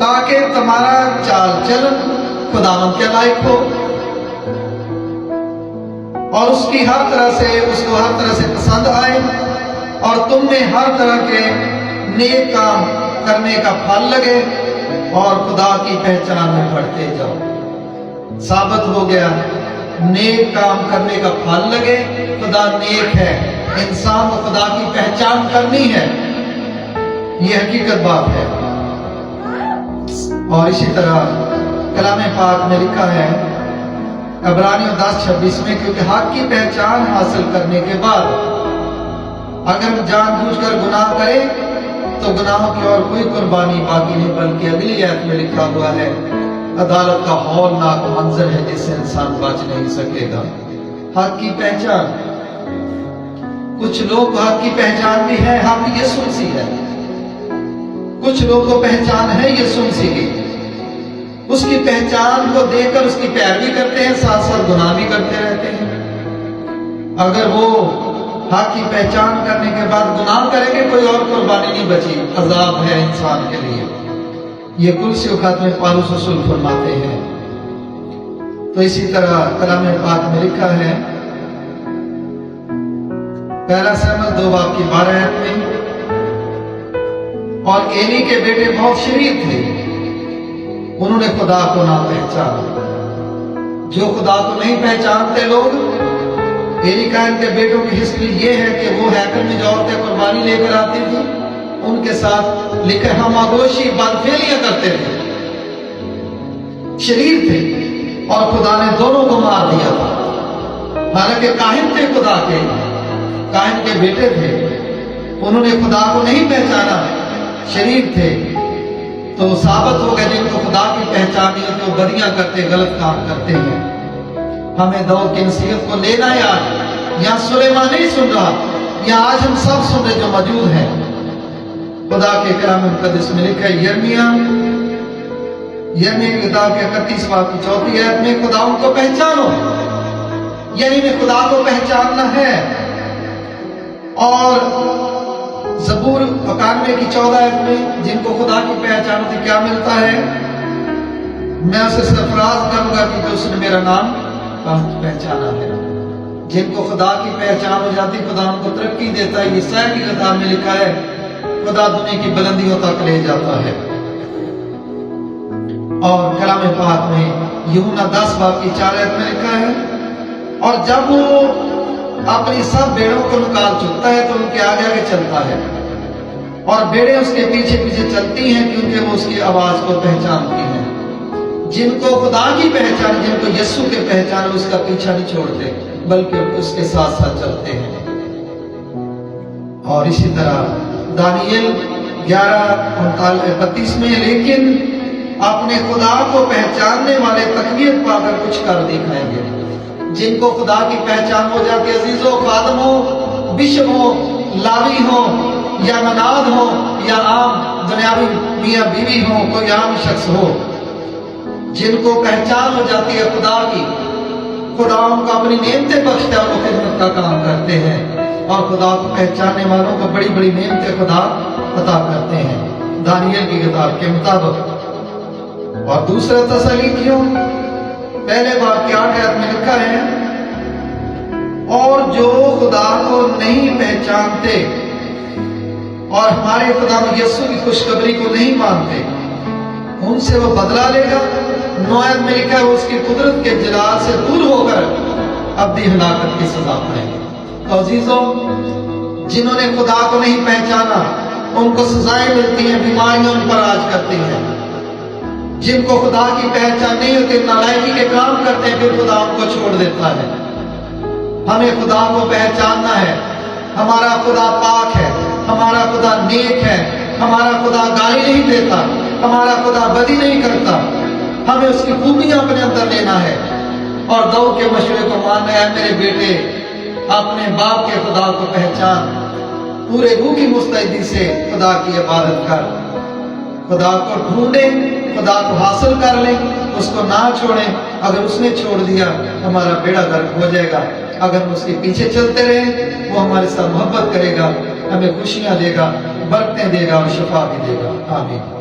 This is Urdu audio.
تاکہ تمہارا چال چلن خداوند کے لائق ہو اور اس کو ہر طرح سے پسند آئے، اور تم میں ہر طرح کے نیک کام کرنے کا پھل لگے اور خدا کی پہچان میں بڑھتے جاؤ۔ ثابت ہو گیا نیک کام کرنے کا پھل لگے، خدا نیک ہے، انسان کو خدا کی پہچان کرنی ہے، یہ حقیقت بات ہے۔ اور اسی طرح کلام پاک میں لکھا ہے عبرانیوں 10:26 میں، کیونکہ حق کی پہچان حاصل کرنے کے بعد اگر جان بوجھ کر گناہ کرے تو گناہوں کی اور کوئی قربانی باقی نہیں، بلکہ اگلی آیت میں لکھا ہوا ہے عدالت کا ہولناک منظر ہے جس سے انسان بچ نہیں سکے گا۔ حق کی پہچان، کچھ لوگ کو حق کی پہچان بھی ہے، حق یسوع مسیح ہے، کچھ لوگ کو پہچان ہے یسوع مسیح کی، اس کی پہچان کو دیکھ کر اس کی پیروی کرتے ہیں، ساتھ ساتھ گناہ بھی کرتے رہتے ہیں۔ اگر وہ حق کی پہچان کرنے کے بعد گناہ کریں گے کوئی اور قربانی نہیں بچی، عذاب ہے انسان کے لیے۔ یہ کرسی خط میں پالوس رسول فرماتے ہیں۔ تو اسی طرح کلام پاک میں لکھا ہے پہلا سموئیل 2:12 میں، اور ایلی کے بیٹے بہت شریر تھے، انہوں نے خدا کو نہ پہچانا۔ جو خدا کو نہیں پہچانتے لوگ، ایلی کاہن کے بیٹوں کی ہسٹری یہ ہے کہ وہ ہیکل میں جو عورتیں قربانی لے کر آتی تھی ان کے ساتھ لکھے ہم آگوشی بدفعلیاں کرتے تھے، شریر تھے، اور خدا نے دونوں کو مار دیا تھا۔ حالانکہ کاہن تھے، خدا کے کاہن کے بیٹے تھے، انہوں نے خدا کو نہیں پہچانا، شریر تھے۔ تو ثابت ہو گیا جن کو خدا کی پہچان نہیں ہوتی وہ بدیاں کرتے، غلط کام کرتے ہیں۔ ہمیں داؤد کی نصیحت کو لینا ہے آج۔ یہاں سلیمان نہیں سن رہا، یہاں آج ہم سب سن رہے جو موجود ہیں۔ خدا کے کلام مقدس میں لکھا ہے یرمیہ کی کتاب کے 31 باب کی 34 آیت میں، خدا ان کو پہچانو، یعنی میں خدا کو پہچاننا ہے۔ اور زبور 91 کی 14 آیت میں جن کو خدا کی پہچان ہوتی کیا ملتا ہے؟ میں اسے سرفراز کروں گا کیونکہ اس نے میرا نام پہچانا ہے۔ جن کو خدا کی پہچان ہو جاتی خدا ان کو ترقی دیتا ہے۔ یسایا کی کتاب میں لکھا ہے خدا دنیا کی بلندیوں تک لے جاتا ہے۔ اور کلام پاک میں یوحنا 10 باب کی 4 آیت میں لکھا ہے اور جب وہ اپنی سب بھیڑوں کو نکال چکتا ہے تو ان کے آگے آگے چلتا ہے اور بھیڑیں اس کے پیچھے پیچھے چلتی ہیں کیونکہ وہ اس کی آواز کو پہچانتی ہیں۔ جن کو خدا کی پہچان، جن کو یسوع کی پہچان، اس کا پیچھا نہیں چھوڑتے بلکہ اس کے ساتھ ساتھ چلتے ہیں۔ اور اسی طرح دانیل 11:32 میں، لیکن اپنے خدا کو پہچاننے والے تقویت پا کر کچھ کر دکھائیں گے۔ جن کو خدا کی پہچان ہو جاتی ہے، عزیزوں، خادم ہو، بشپ ہو، لاوی ہو یا مناد ہو یا عام دنیاوی میاں بیوی ہو، کوئی عام شخص ہو، جن کو پہچان ہو جاتی ہے خدا کی، خدا ان کو اپنی نعمتیں بخشتا ہے اور وہ خدمت کا کام کرتے ہیں اور خدا کو پہچاننے والوں کو بڑی بڑی نعمتیں خدا عطا کرتے ہیں دانیل کی کتاب کے مطابق۔ اور دوسرا تسلیکیوں پہلے باب کی 8 آیت میں لکھا ہے اور جو خدا کو نہیں پہچانتے اور ہمارے خدا یسوع کی خوشخبری کو نہیں مانتے ان سے وہ بدلہ لے گا۔ 9 آیت میں لکھا ہے وہ اس کی قدرت کے جلال سے دور ہو کر ابدی ہلاکت کی سزا پائیں گے۔ تو عزیزوں، جنہوں نے خدا کو نہیں پہچانا ان کو سزائیں ملتی ہیں، بیماریاں ان پر راج کرتی ہیں۔ جن کو خدا کی پہچان نہیں ہوتی، نالائکی کے کام کرتے ہیں، پھر خدا ان کو چھوڑ دیتا ہے۔ ہمیں خدا کو پہچاننا ہے۔ ہمارا خدا پاک ہے، ہمارا خدا نیک ہے، ہمارا خدا گالی نہیں دیتا، ہمارا خدا بدی نہیں کرتا۔ ہمیں اس کی خوبیاں اپنے اندر لینا ہے اور داؤد کے مشورے کو ماننا ہے۔ میرے بیٹے، اپنے باپ کے خدا کو پہچان، پورے روح کی مستعدی سے خدا کی عبادت کر، خدا کو ڈھونڈیں، خدا کو حاصل کر لیں، اس کو نہ چھوڑیں۔ اگر اس نے چھوڑ دیا ہمارا بیڑا غرق ہو جائے گا۔ اگر ہم اس کے پیچھے چلتے رہیں وہ ہمارے ساتھ محبت کرے گا، ہمیں خوشیاں دے گا، برکتیں دے گا اور شفا بھی دے گا۔ آمین۔